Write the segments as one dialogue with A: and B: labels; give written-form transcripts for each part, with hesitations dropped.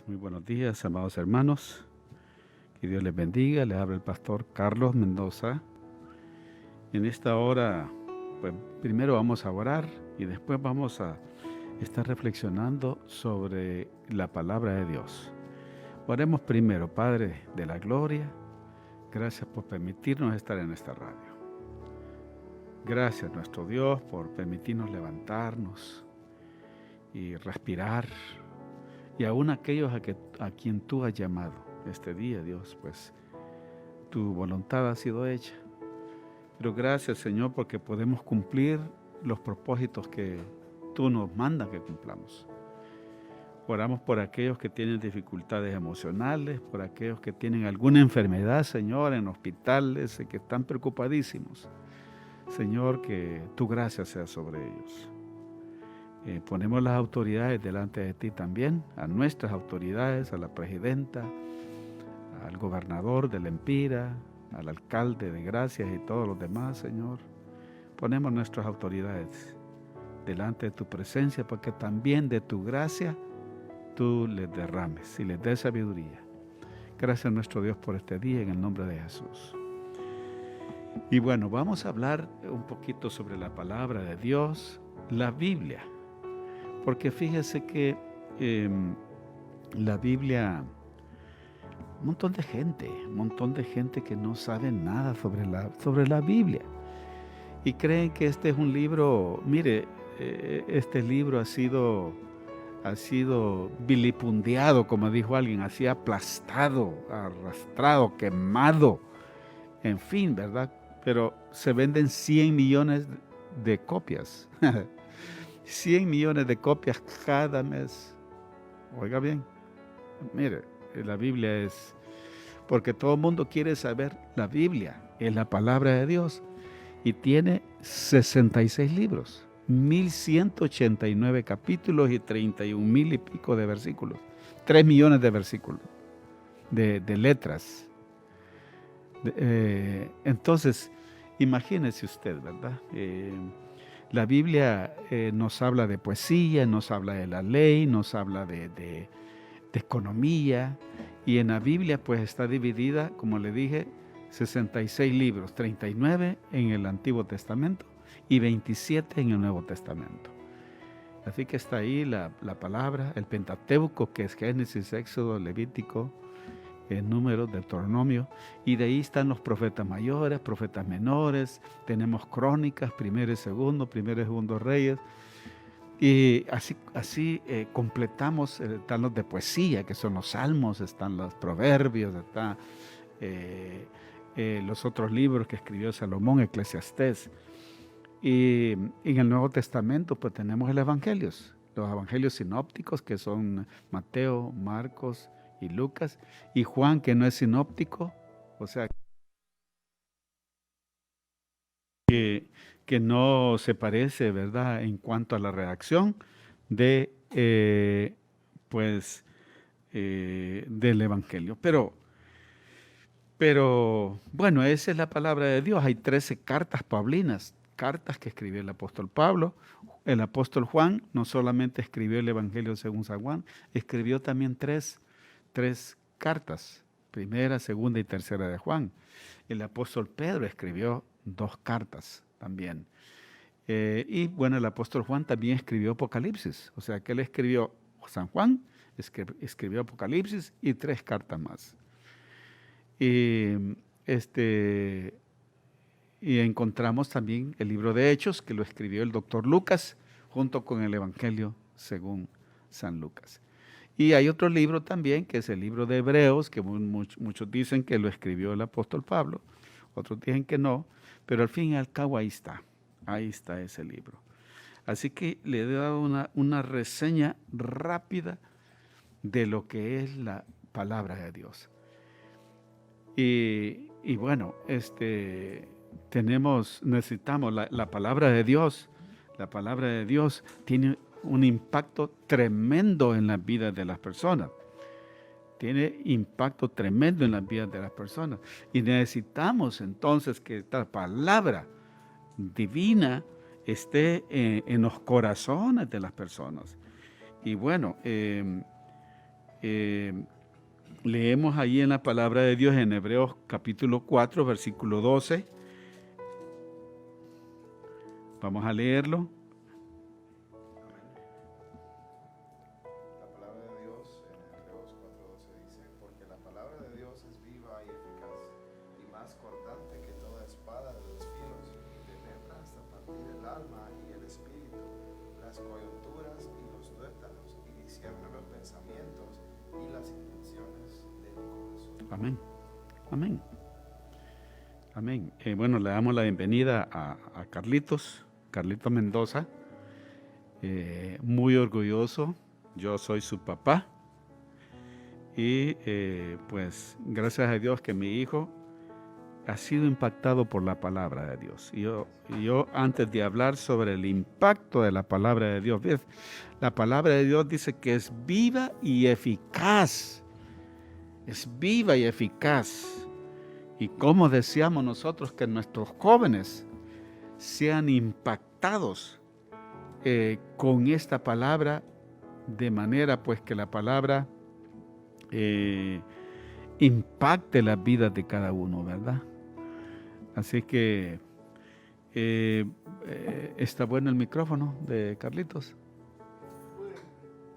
A: Muy buenos días, amados hermanos. Que Dios les bendiga. Les habla el pastor Carlos Mendoza. En esta hora, pues primero vamos a orar y después vamos a estar reflexionando sobre la palabra de Dios. Oremos primero, Padre de la gloria. Gracias por permitirnos estar en esta radio. Gracias, nuestro Dios, por permitirnos levantarnos y respirar. Y aún aquellos a quien tú has llamado este día, Dios, pues tu voluntad ha sido hecha. Pero gracias, Señor, porque podemos cumplir los propósitos que tú nos mandas que cumplamos. Oramos por aquellos que tienen dificultades emocionales, por aquellos que tienen alguna enfermedad, Señor, en hospitales, que están preocupadísimos. Señor, que tu gracia sea sobre ellos. Ponemos las autoridades delante de ti también, a nuestras autoridades, a la presidenta, al gobernador de la Empira, al alcalde de Gracias y todos los demás, Señor. Ponemos nuestras autoridades delante de tu presencia, porque también de tu gracia tú les derrames y les des sabiduría. Gracias, nuestro Dios, por este día, en el nombre de Jesús. Y bueno, vamos a hablar un poquito sobre la palabra de Dios, la Biblia. Porque fíjese que la Biblia, un montón de gente que no sabe nada sobre la Biblia. Y creen que este es un libro, mire, este libro ha sido vilipundiado, como dijo alguien, así aplastado, arrastrado, quemado, en fin, ¿verdad? Pero se venden 100 millones de copias. 100 millones de copias cada mes. Oiga bien, mire, la Biblia es, porque todo el mundo quiere saber, la Biblia es la palabra de Dios y tiene 66 libros, 1189 capítulos y 31,000 y pico de versículos, 3 millones de versículos, de letras. Entonces, imagínese usted, ¿verdad? La Biblia nos habla de poesía, nos habla de la ley, nos habla de economía, y en la Biblia pues está dividida, como le dije, 66 libros, 39 en el Antiguo Testamento y 27 en el Nuevo Testamento. Así que está ahí la palabra, el Pentateuco, que es Génesis, Éxodo, Levítico, Números, Deuteronomio, y de ahí están los profetas mayores, profetas menores, tenemos crónicas, primero y segundo Reyes, y así completamos. Están los de poesía, que son los salmos, están los proverbios, están los otros libros que escribió Salomón, Eclesiastés. Y en el Nuevo Testamento pues tenemos los evangelios sinópticos, que son Mateo, Marcos y Lucas, y Juan, que no es sinóptico, o sea, que no se parece, ¿verdad?, en cuanto a la redacción de, del Evangelio. Pero, bueno, esa es la palabra de Dios. Hay 13 cartas paulinas, cartas que escribió el apóstol Pablo. El apóstol Juan no solamente escribió el Evangelio según San Juan, escribió también tres cartas, primera, segunda y tercera de Juan. El apóstol Pedro escribió 2 cartas también. Y bueno, el apóstol Juan también escribió Apocalipsis, o sea que él escribió, San Juan escribió Apocalipsis y 3 cartas más. Y encontramos también el libro de Hechos, que lo escribió el doctor Lucas, junto con el Evangelio según San Lucas. Y hay otro libro también, que es el libro de Hebreos, que muchos dicen que lo escribió el apóstol Pablo, otros dicen que no, pero al fin y al cabo ahí está ese libro. Así que le he dado una reseña rápida de lo que es la palabra de Dios. Y bueno, necesitamos la palabra de Dios. La palabra de Dios tiene un impacto tremendo en las vidas de las personas. Tiene impacto tremendo en las vidas de las personas. Y necesitamos entonces que esta palabra divina esté en los corazones de las personas. Y bueno, leemos ahí en la palabra de Dios en Hebreos capítulo 4, versículo 12. Vamos a leerlo.
B: La palabra de Dios en Hebreos 4:12 dice: porque la palabra de Dios es viva y eficaz, y más cortante que toda espada de dos filos, y penetra hasta partir el alma y el espíritu, las coyunturas y los tuétanos, y discierne los pensamientos y las intenciones del corazón.
A: Amén. Amén. Amén. Bueno, le damos la bienvenida a Carlitos Mendoza. Muy orgulloso. Yo soy su papá. Y pues gracias a Dios que mi hijo ha sido impactado por la palabra de Dios. Y yo antes de hablar sobre el impacto de la palabra de Dios, ¿ves? La palabra de Dios dice que es viva y eficaz. Es viva y eficaz. Y cómo deseamos nosotros que nuestros jóvenes sean impactados con esta palabra, de manera pues que la palabra impacte las vidas de cada uno, ¿verdad? Así que está bueno el micrófono de Carlitos.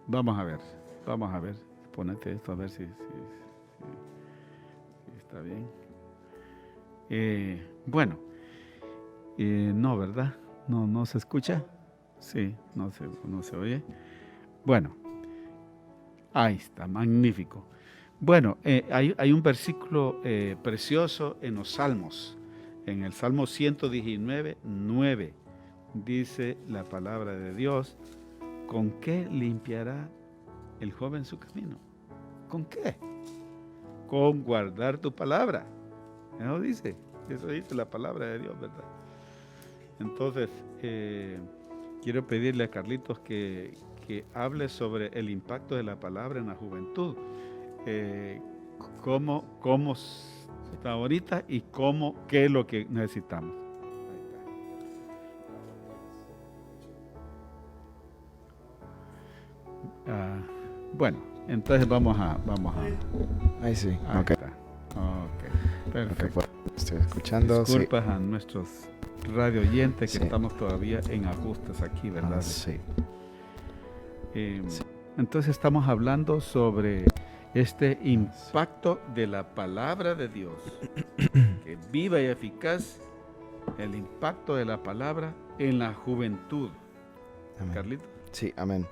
A: Vamos a ver, ponete esto a ver si está bien. Bueno, no, ¿verdad? No se escucha. Sí, no se oye. Bueno, ahí está, magnífico. Bueno, hay un versículo precioso en los Salmos. En el Salmo 119, 9, dice la palabra de Dios: ¿con qué limpiará el joven su camino? ¿Con qué? Con guardar tu palabra. Eso dice la palabra de Dios, ¿verdad? Entonces, quiero pedirle a Carlitos que hable sobre el impacto de la palabra en la juventud. Cómo está ahorita y qué es lo que necesitamos. Bueno, entonces vamos a
B: Ahí sí.
A: Ahí
B: Ok.
A: está. Ok, perfecto.
B: Estoy escuchando.
A: Disculpas a nuestros radio oyentes que
B: Sí.
A: estamos todavía en ajustes aquí, ¿verdad?
B: Sí.
A: Entonces estamos hablando sobre este impacto de la palabra de Dios, que es viva y eficaz, el impacto de la palabra en la juventud.
B: Amén.
A: Carlito.
B: Sí, amén.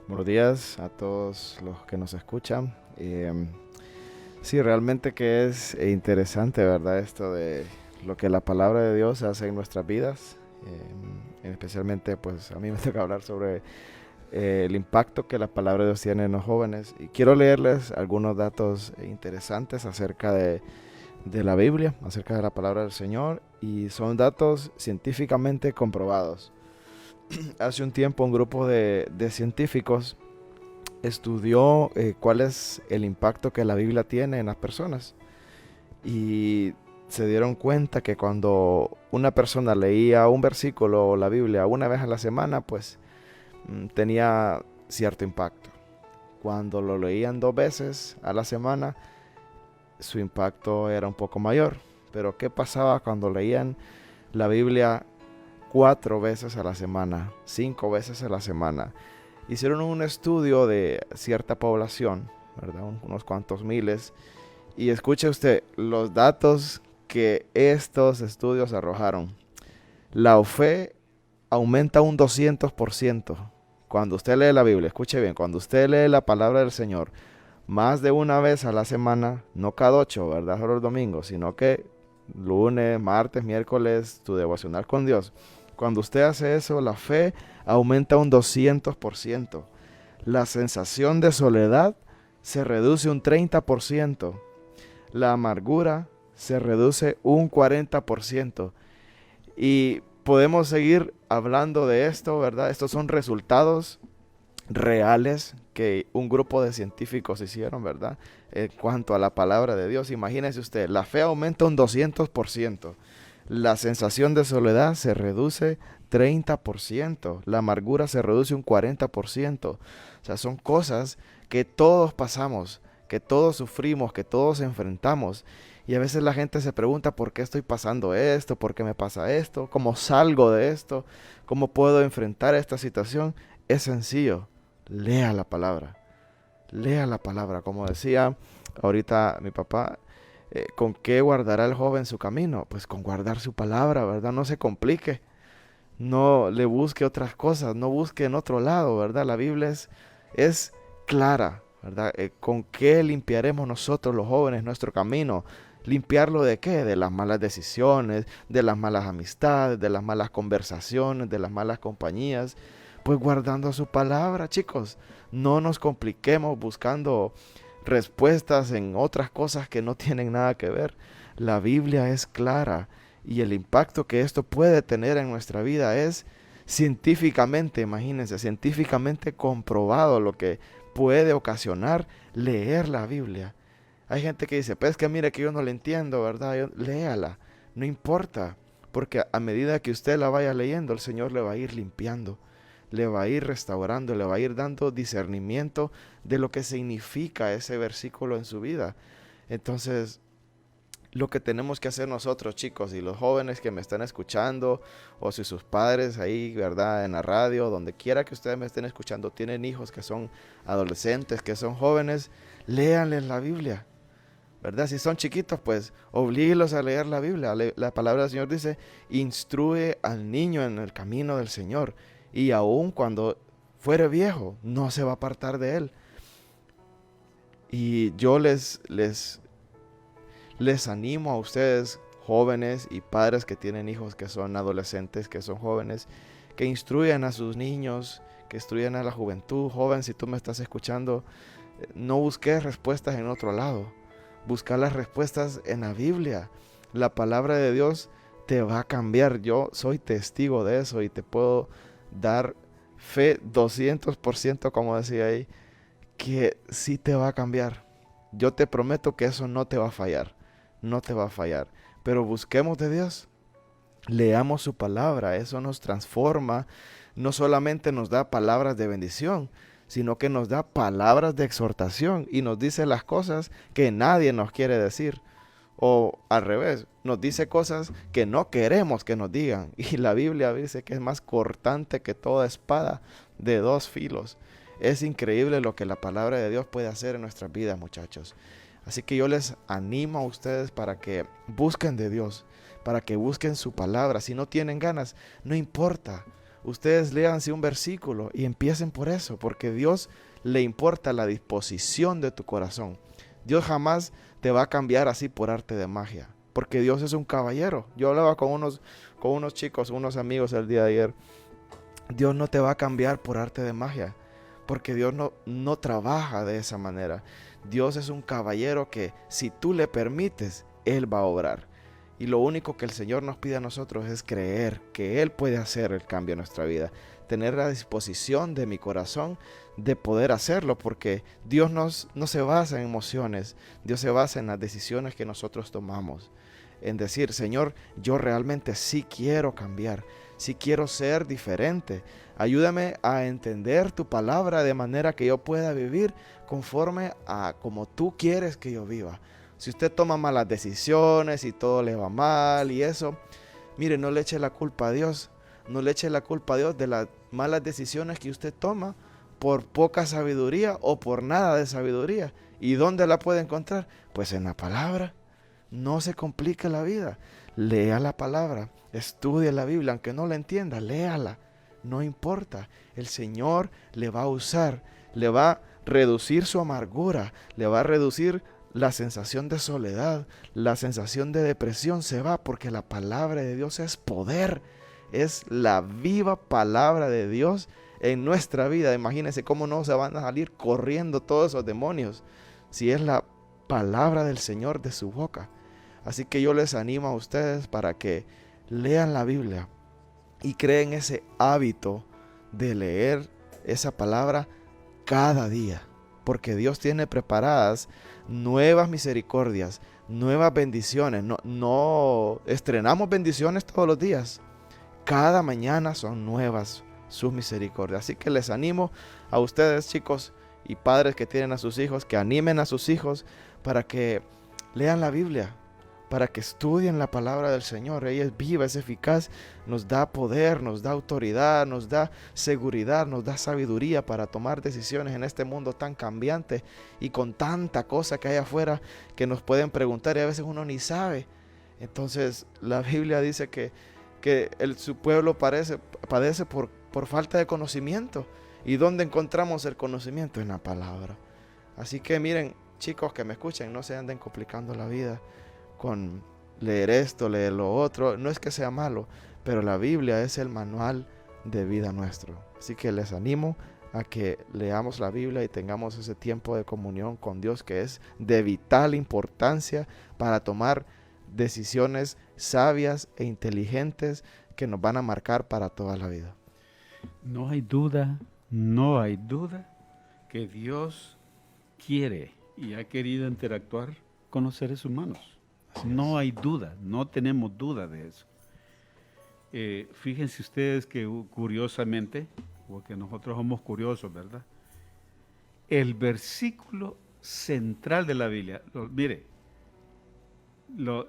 B: Buenos días a todos los que nos escuchan. Sí, realmente que es interesante, ¿verdad? Esto de lo que la palabra de Dios hace en nuestras vidas. Especialmente, pues a mí me toca hablar sobre el impacto que la palabra de Dios tiene en los jóvenes. Y quiero leerles algunos datos interesantes acerca de la Biblia, acerca de la palabra del Señor. Y son datos científicamente comprobados. Hace un tiempo un grupo de científicos estudió cuál es el impacto que la Biblia tiene en las personas, y se dieron cuenta que cuando una persona leía un versículo o la Biblia una vez a la semana, pues tenía cierto impacto. Cuando lo leían 2 veces a la semana, su impacto era un poco mayor. Pero ¿qué pasaba cuando leían la Biblia 4 veces a la semana, 5 veces a la semana? Hicieron un estudio de cierta población, ¿verdad? Unos cuantos miles. Y escuche usted los datos que estos estudios arrojaron. La fe aumenta un 200%. Cuando usted lee la Biblia, escuche bien, cuando usted lee la palabra del Señor más de una vez a la semana, no cada 8, ¿verdad? Solo los domingos, sino que lunes, martes, miércoles, tu devocional con Dios. Cuando usted hace eso, la fe aumenta un 200%. La sensación de soledad se reduce un 30%. La amargura se reduce un 40%. Y podemos seguir hablando de esto, ¿verdad? Estos son resultados reales que un grupo de científicos hicieron, ¿verdad? En cuanto a la palabra de Dios. Imagínese usted, la fe aumenta un 200%. La sensación de soledad se reduce 30%. La amargura se reduce un 40%. O sea, son cosas que todos pasamos, que todos sufrimos, que todos enfrentamos. Y a veces la gente se pregunta por qué estoy pasando esto, por qué me pasa esto, cómo salgo de esto, cómo puedo enfrentar esta situación. Es sencillo, lea la palabra. Lea la palabra. Como decía ahorita mi papá, ¿con qué guardará el joven su camino? Pues con guardar su palabra, ¿verdad? No se complique. No le busque otras cosas, no busque en otro lado, ¿verdad? La Biblia es clara, ¿verdad? ¿Con qué limpiaremos nosotros los jóvenes nuestro camino? ¿Limpiarlo de qué? De las malas decisiones, de las malas amistades, de las malas conversaciones, de las malas compañías. Pues guardando su palabra, chicos. No nos compliquemos buscando respuestas en otras cosas que no tienen nada que ver. La Biblia es clara y el impacto que esto puede tener en nuestra vida es científicamente, imagínense, científicamente comprobado lo que puede ocasionar leer la Biblia. Hay gente que dice, pues que mire que yo no la entiendo, ¿verdad? Léala, no importa, porque a medida que usted la vaya leyendo, el Señor le va a ir limpiando, le va a ir restaurando, le va a ir dando discernimiento de lo que significa ese versículo en su vida. Entonces, lo que tenemos que hacer nosotros, chicos, y los jóvenes que me están escuchando, o si sus padres ahí, ¿verdad?, en la radio, donde quiera que ustedes me estén escuchando, tienen hijos que son adolescentes, que son jóvenes, léanles la Biblia, ¿verdad? Si son chiquitos, pues oblíguelos a leer la Biblia. La palabra del Señor dice, instruye al niño en el camino del Señor, y aun cuando fuere viejo, no se va a apartar de él. Y yo les animo a ustedes, jóvenes y padres que tienen hijos que son adolescentes, que son jóvenes, que instruyan a sus niños, que instruyan a la juventud. Joven, si tú me estás escuchando, no busques respuestas en otro lado. Busca las respuestas en la Biblia. La palabra de Dios te va a cambiar. Yo soy testigo de eso y te puedo dar fe 200%, como decía ahí, que sí te va a cambiar. Yo te prometo que eso no te va a fallar. No te va a fallar. Pero busquemos de Dios. Leamos su palabra. Eso nos transforma. No solamente nos da palabras de bendición, sino que nos da palabras de exhortación y nos dice las cosas que nadie nos quiere decir. O al revés, nos dice cosas que no queremos que nos digan. Y la Biblia dice que es más cortante que toda espada de dos filos. Es increíble lo que la palabra de Dios puede hacer en nuestras vidas, muchachos. Así que yo les animo a ustedes para que busquen de Dios, para que busquen su palabra. Si no tienen ganas, no importa. Ustedes léanse un versículo y empiecen por eso, porque Dios le importa la disposición de tu corazón. Dios jamás te va a cambiar así por arte de magia, porque Dios es un caballero. Yo hablaba con unos chicos, unos amigos el día de ayer. Dios no te va a cambiar por arte de magia, porque Dios no trabaja de esa manera. Dios es un caballero que si tú le permites, Él va a obrar. Y lo único que el Señor nos pide a nosotros es creer que Él puede hacer el cambio en nuestra vida. Tener la disposición de mi corazón de poder hacerlo, porque Dios no se basa en emociones. Dios se basa en las decisiones que nosotros tomamos. En decir, Señor, yo realmente sí quiero cambiar. Sí quiero ser diferente. Ayúdame a entender tu palabra de manera que yo pueda vivir conforme a como tú quieres que yo viva. Si usted toma malas decisiones y todo le va mal y eso, mire, no le eche la culpa a Dios. No le eche la culpa a Dios de las malas decisiones que usted toma por poca sabiduría o por nada de sabiduría. ¿Y dónde la puede encontrar? Pues en la palabra. No se complique la vida. Lea la palabra, estudie la Biblia, aunque no la entienda, léala. No importa. El Señor le va a usar, le va a reducir su amargura, le va a reducir la sensación de soledad, la sensación de depresión se va, porque la palabra de Dios es poder, es la viva palabra de Dios en nuestra vida. Imagínense cómo no se van a salir corriendo todos esos demonios si es la palabra del Señor de su boca. Así que yo les animo a ustedes para que lean la Biblia y creen ese hábito de leer esa palabra cada día, porque Dios tiene preparadas nuevas misericordias, nuevas bendiciones. No estrenamos bendiciones todos los días. Cada mañana son nuevas sus misericordias. Así que les animo a ustedes, chicos, y padres que tienen a sus hijos, que animen a sus hijos para que lean la Biblia, para que estudien la palabra del Señor. Ella es viva, es eficaz, nos da poder, nos da autoridad, nos da seguridad, nos da sabiduría para tomar decisiones en este mundo tan cambiante y con tanta cosa que hay afuera que nos pueden preguntar y a veces uno ni sabe. Entonces la Biblia dice que su pueblo padece por falta de conocimiento. ¿Y dónde encontramos el conocimiento? En la palabra. Así que miren, chicos que me escuchen, no se anden complicando la vida con leer esto, leer lo otro. No es que sea malo, pero la Biblia es el manual de vida nuestro. Así que les animo a que leamos la Biblia y tengamos ese tiempo de comunión con Dios que es de vital importancia para tomar decisiones sabias e inteligentes que nos van a marcar para toda la vida.
A: No hay duda que Dios quiere y ha querido interactuar con los seres humanos. No hay duda, no tenemos duda de eso. Fíjense ustedes que curiosamente, porque nosotros somos curiosos, ¿verdad? El versículo central de la Biblia,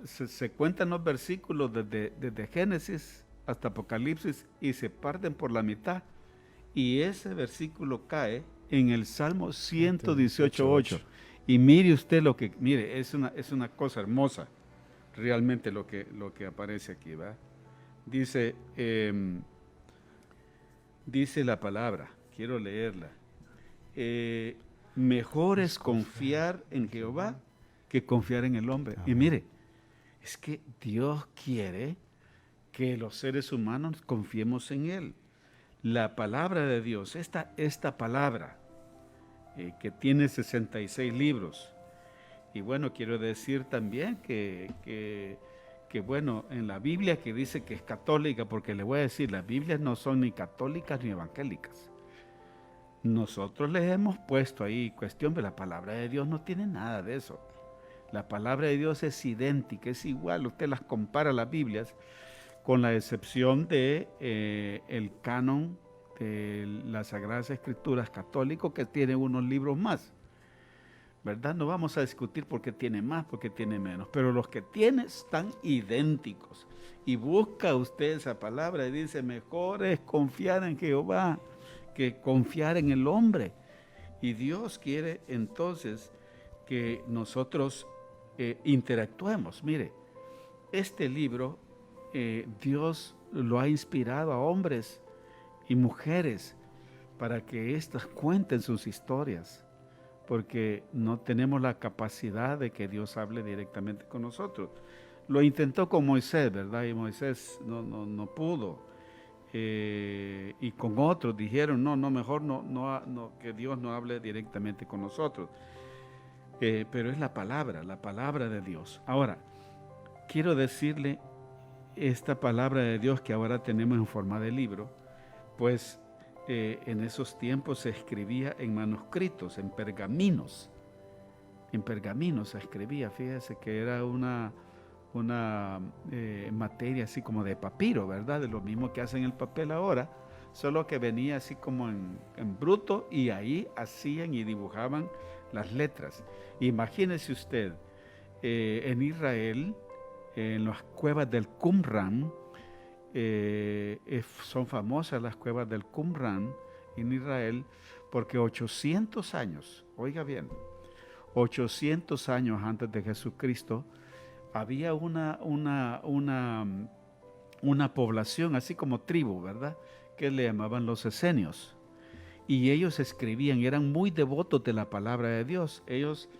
A: se cuentan los versículos desde Génesis hasta Apocalipsis y se parten por la mitad. Y ese versículo cae en el Salmo 118:8. Y mire usted es una cosa hermosa, realmente lo que aparece aquí, ¿va? Dice la palabra, quiero leerla. Mejor es confiar en Jehová que confiar en el hombre. Amén. Y mire, es que Dios quiere que los seres humanos confiemos en Él. La palabra de Dios, esta palabra que tiene 66 libros. Y bueno, quiero decir también que bueno, en la Biblia que dice que es católica, porque le voy a decir, las Biblias no son ni católicas ni evangélicas. Nosotros les hemos puesto ahí cuestión, pero la palabra de Dios no tiene nada de eso. La palabra de Dios es idéntica, es igual. Usted las compara las Biblias, con la excepción de el canon de las Sagradas Escrituras católico, que tiene unos libros más, ¿verdad? No vamos a discutir por qué tiene más, por qué tiene menos, pero los que tiene están idénticos. Y busca usted esa palabra y dice, mejor es confiar en Jehová que confiar en el hombre. Y Dios quiere entonces que nosotros interactuemos. Mire, este libro Dios lo ha inspirado a hombres y mujeres para que éstas cuenten sus historias, porque no tenemos la capacidad de que Dios hable directamente con nosotros. Lo intentó con Moisés, ¿verdad? Y Moisés no pudo. Y con otros dijeron, mejor no, que Dios no hable directamente con nosotros. Pero es la palabra de Dios. Ahora, quiero decirle, esta palabra de Dios que ahora tenemos en forma de libro, pues en esos tiempos se escribía en manuscritos, en pergaminos se escribía. Fíjese que era una materia así como de papiro, ¿verdad? De lo mismo que hacen el papel ahora, solo que venía así como en bruto, y ahí hacían y dibujaban las letras. Imagínese usted, en Israel, en las cuevas del Qumran, son famosas las cuevas del Qumran en Israel, porque 800 años, oiga bien, 800 años antes de Jesucristo, había una población, así como tribu, ¿verdad?, que le llamaban los esenios. Y ellos escribían, eran muy devotos de la palabra de Dios. Ellos,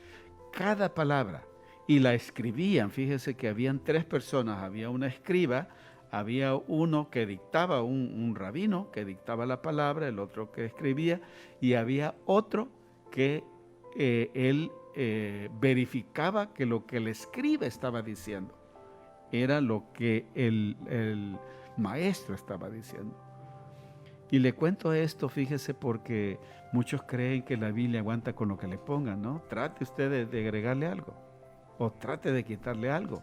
A: cada palabra, y la escribían. Fíjese que habían 3 personas, había una escriba, había uno que dictaba, un rabino que dictaba la palabra, el otro que escribía, y había otro que él verificaba que lo que el escriba estaba diciendo era lo que el maestro estaba diciendo. Y le cuento esto, fíjese, porque muchos creen que la Biblia aguanta con lo que le pongan, ¿no? Trate usted de agregarle algo, o trate de quitarle algo.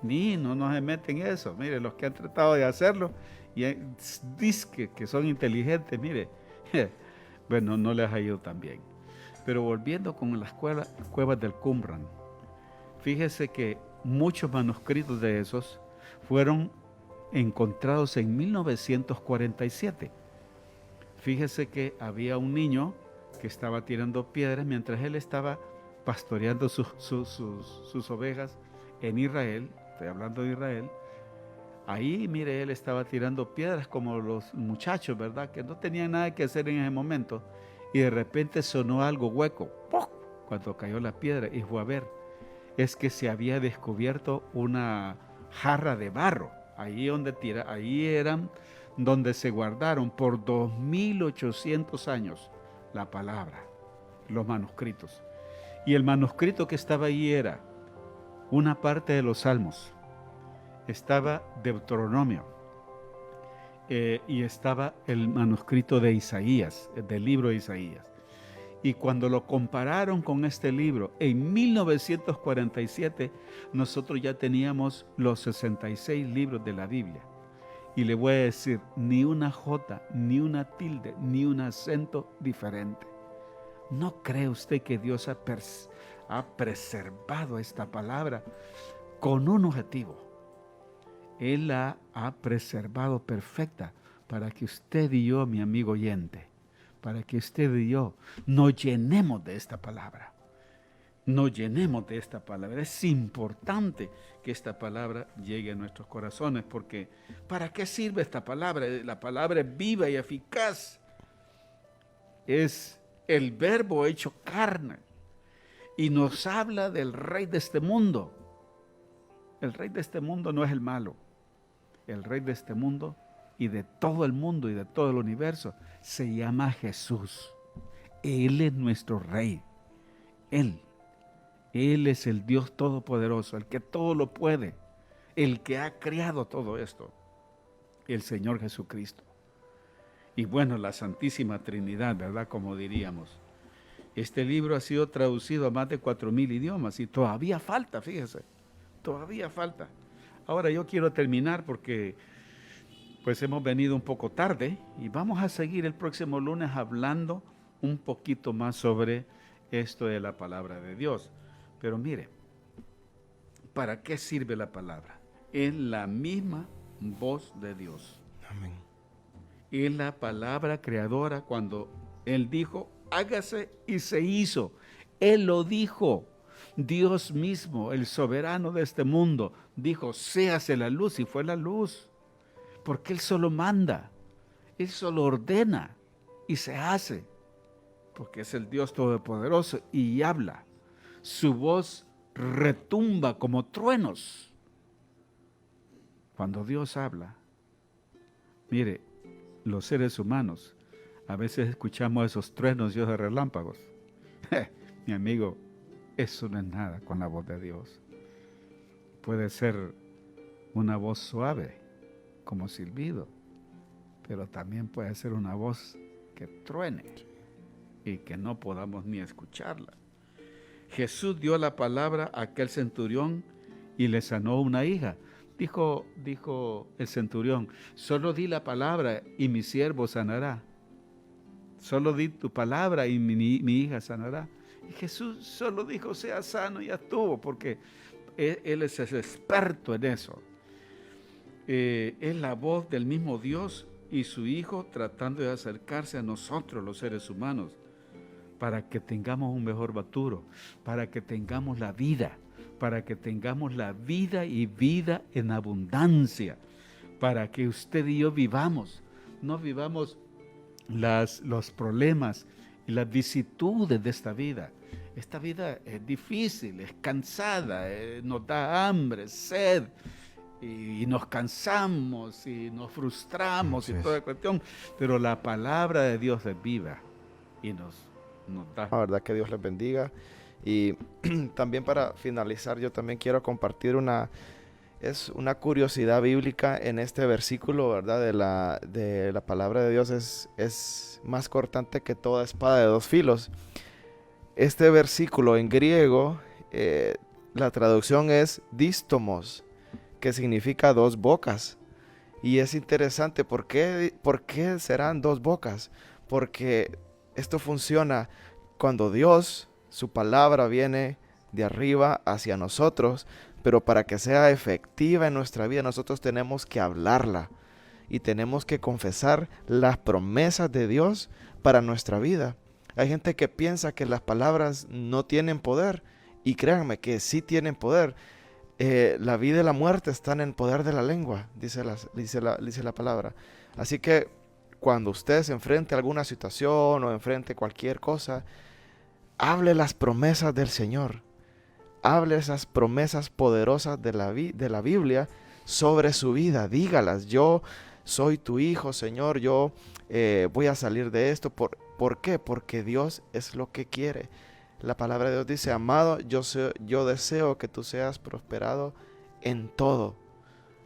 A: No se meten en eso. Mire, los que han tratado de hacerlo y dicen que son inteligentes, mire, bueno, no les ha ido tan bien. Pero volviendo con las cuevas del Qumran, fíjese que muchos manuscritos de esos fueron encontrados en 1947. Fíjese que había un niño que estaba tirando piedras mientras él estaba pastoreando sus ovejas en Israel. Estoy hablando de Israel. Ahí, mire, él estaba tirando piedras como los muchachos, ¿verdad? Que no tenían nada que hacer en ese momento. Y de repente sonó algo hueco. ¡Pum! Cuando cayó la piedra y fue a ver. Es que se había descubierto una jarra de barro. Ahí eran donde se guardaron por 2800 años la palabra, los manuscritos. Y el manuscrito que estaba ahí era una parte de los Salmos, estaba Deuteronomio, y estaba el manuscrito de Isaías, del libro de Isaías. Y cuando lo compararon con este libro, en 1947, nosotros ya teníamos los 66 libros de la Biblia. Y le voy a decir, ni una jota, ni una tilde, ni un acento diferente. ¿No cree usted que Dios ha preservado esta palabra con un objetivo? Él la ha preservado perfecta para que usted y yo, mi amigo oyente, para que usted y yo nos llenemos de esta palabra. Nos llenemos de esta palabra. Es importante que esta palabra llegue a nuestros corazones, porque ¿para qué sirve esta palabra? La palabra es viva y eficaz. Es el verbo hecho carne y nos habla del rey de este mundo. El rey de este mundo no es el malo. El rey de este mundo y de todo el mundo y de todo el universo se llama Jesús. Él es nuestro rey. Él es el Dios todopoderoso, el que todo lo puede, el que ha creado todo esto, el Señor Jesucristo. Y bueno, la Santísima Trinidad, ¿verdad? Como diríamos. Este libro ha sido traducido a más de 4,000 idiomas y todavía falta, fíjese, todavía falta. Ahora yo quiero terminar porque pues hemos venido un poco tarde y vamos a seguir el próximo lunes hablando un poquito más sobre esto de la palabra de Dios. Pero mire, ¿para qué sirve la palabra? Es la misma voz de Dios.
B: Amén.
A: Es la palabra creadora. Cuando Él dijo, hágase, y se hizo. Él lo dijo. Dios mismo, el soberano de este mundo, dijo, séase la luz, y fue la luz. Porque Él solo manda, Él solo ordena, y se hace. Porque es el Dios todopoderoso y habla. Su voz retumba como truenos. Cuando Dios habla, mire, los seres humanos a veces escuchamos esos truenos y esos relámpagos. Mi amigo, eso no es nada con la voz de Dios. Puede ser una voz suave, como silbido, pero también puede ser una voz que truene y que no podamos ni escucharla. Jesús dio la palabra a aquel centurión y le sanó una hija. Dijo el centurión, solo di la palabra y mi siervo sanará. Solo di tu palabra y mi hija sanará. Y Jesús solo dijo, sea sano, y ya estuvo, porque Él es el experto en eso. Es la voz del mismo Dios y su Hijo tratando de acercarse a nosotros, los seres humanos, para que tengamos un mejor futuro, para que tengamos la vida, para que tengamos la vida y vida en abundancia, para que usted y yo vivamos, no vivamos los problemas y las vicisitudes de esta vida. Esta vida es difícil, es cansada, nos da hambre, sed, y nos cansamos y nos frustramos y toda cuestión, pero la palabra de Dios es viva y nos da.
B: La verdad que Dios les bendiga. Y también para finalizar, yo también quiero compartir una curiosidad bíblica en este versículo, ¿verdad? De la palabra de Dios es más cortante que toda espada de dos filos. Este versículo en griego, la traducción es dístomos, que significa dos bocas. Y es interesante, ¿por qué serán dos bocas? Porque esto funciona cuando Dios, su palabra viene de arriba hacia nosotros, pero para que sea efectiva en nuestra vida, nosotros tenemos que hablarla y tenemos que confesar las promesas de Dios para nuestra vida. Hay gente que piensa que las palabras no tienen poder, y créanme que sí tienen poder. La vida y la muerte están en el poder de la lengua, dice la palabra. Así que cuando usted se enfrente a alguna situación o enfrente cualquier cosa, hable las promesas del Señor. Hable esas promesas poderosas de la Biblia sobre su vida. Dígalas: yo soy tu hijo, Señor, yo voy a salir de esto. ¿Por qué? Porque Dios es lo que quiere. La palabra de Dios dice: amado, yo deseo que tú seas prosperado en todo.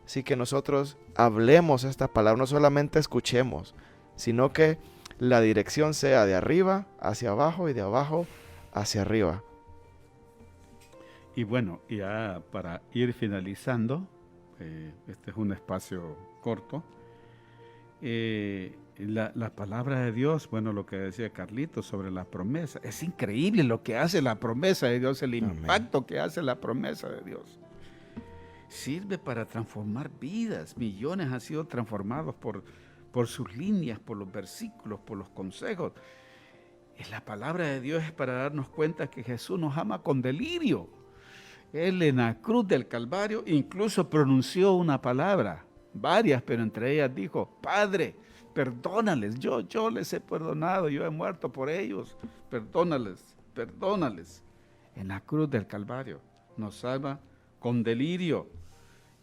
B: Así que nosotros hablemos esta palabra, no solamente escuchemos, sino que la dirección sea de arriba hacia abajo y de abajo hacia arriba.
A: Y bueno, ya para ir finalizando, este es un espacio corto, la palabra de Dios, bueno, lo que decía Carlitos sobre la promesa, es increíble lo que hace la promesa de Dios, el impacto que hace la promesa de Dios. Sirve para transformar vidas. Millones han sido transformados por sus líneas, por los versículos, por los consejos. La palabra de Dios es para darnos cuenta que Jesús nos ama con delirio. Él en la cruz del Calvario incluso pronunció una palabra, varias, pero entre ellas dijo: Padre, perdónales, yo les he perdonado, yo he muerto por ellos, perdónales. En la cruz del Calvario nos salva con delirio.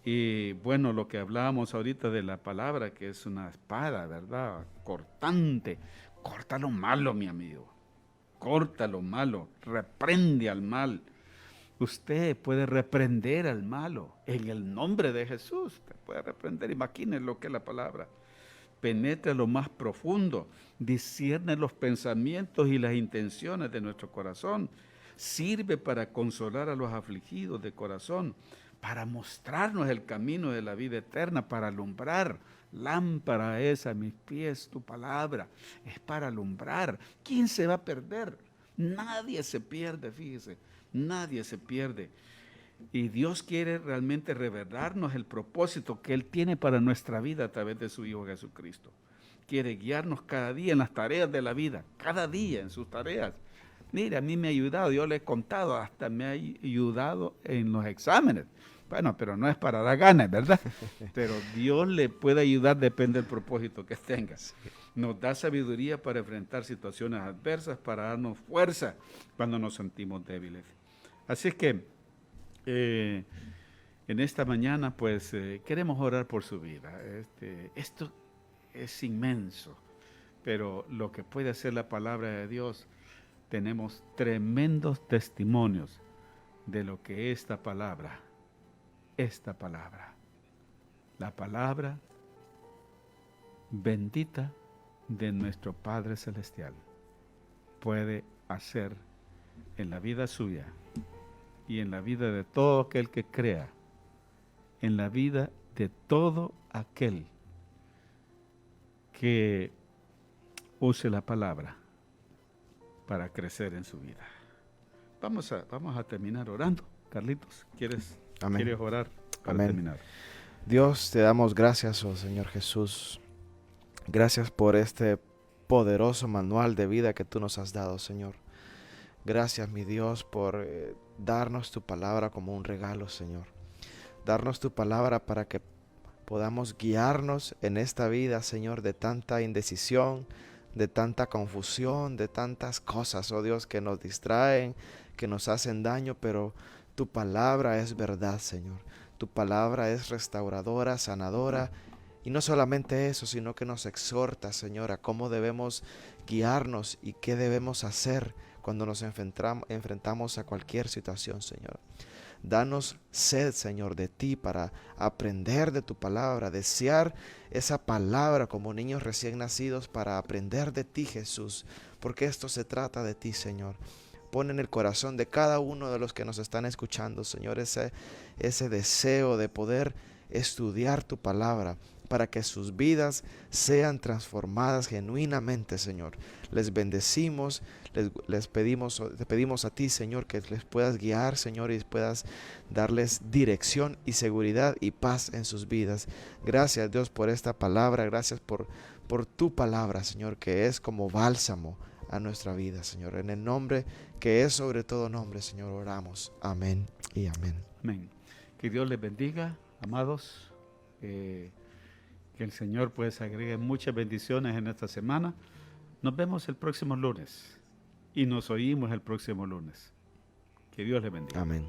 A: Y bueno, lo que hablábamos ahorita de la palabra, que es una espada, ¿verdad? Cortante. Corta lo malo, mi amigo. Corta lo malo. Reprende al mal. Usted puede reprender al malo en el nombre de Jesús. Usted puede reprender. Imagínense lo que es la palabra. Penetra lo más profundo. Discierne los pensamientos y las intenciones de nuestro corazón. Sirve para consolar a los afligidos de corazón, para mostrarnos el camino de la vida eterna, para alumbrar. Lámpara es a mis pies tu palabra, es para alumbrar. ¿Quién se va a perder? Nadie se pierde, fíjese, nadie se pierde. Y Dios quiere realmente revelarnos el propósito que Él tiene para nuestra vida a través de su Hijo Jesucristo. Quiere guiarnos cada día en las tareas de la vida, cada día en sus tareas. Mira, a mí me ha ayudado, yo le he contado, hasta me ha ayudado en los exámenes. Bueno, pero no es para dar ganas, ¿verdad? Pero Dios le puede ayudar, depende del propósito que tenga. Nos da sabiduría para enfrentar situaciones adversas, para darnos fuerza cuando nos sentimos débiles. Así es que en esta mañana, pues, queremos orar por su vida. Esto es inmenso, pero lo que puede hacer la palabra de Dios, tenemos tremendos testimonios de lo que esta palabra, la palabra bendita de nuestro Padre Celestial, puede hacer en la vida suya y en la vida de todo aquel que crea, en la vida de todo aquel que use la palabra para crecer en su vida. Vamos a terminar orando. Carlitos, ¿quieres orar para terminar?
B: Dios, te damos gracias, oh Señor Jesús. Gracias por este poderoso manual de vida que tú nos has dado, Señor. Gracias, mi Dios, por darnos tu palabra como un regalo, Señor. Darnos tu palabra para que podamos guiarnos en esta vida, Señor, de tanta indecisión, de tanta confusión, de tantas cosas, oh Dios, que nos distraen, que nos hacen daño, pero tu palabra es verdad, Señor. Tu palabra es restauradora, sanadora, y no solamente eso, sino que nos exhorta, Señor, a cómo debemos guiarnos y qué debemos hacer cuando nos enfrentamos a cualquier situación, Señor. Danos sed, Señor, de ti para aprender de tu palabra, desear esa palabra como niños recién nacidos para aprender de ti, Jesús, porque esto se trata de ti, Señor. Pon en el corazón de cada uno de los que nos están escuchando, Señor, ese deseo de poder estudiar tu palabra, para que sus vidas sean transformadas genuinamente, Señor. Les bendecimos, te pedimos a ti, Señor, que les puedas guiar, Señor, y puedas darles dirección y seguridad y paz en sus vidas. Gracias, Dios, por esta palabra. Gracias por tu palabra, Señor, que es como bálsamo a nuestra vida, Señor. En el nombre que es sobre todo nombre, Señor, oramos. Amén y amén.
A: Amén. Que Dios les bendiga, amados. Que el Señor pues agregue muchas bendiciones en esta semana. Nos vemos el próximo lunes y nos oímos el próximo lunes. Que Dios les bendiga.
B: Amén.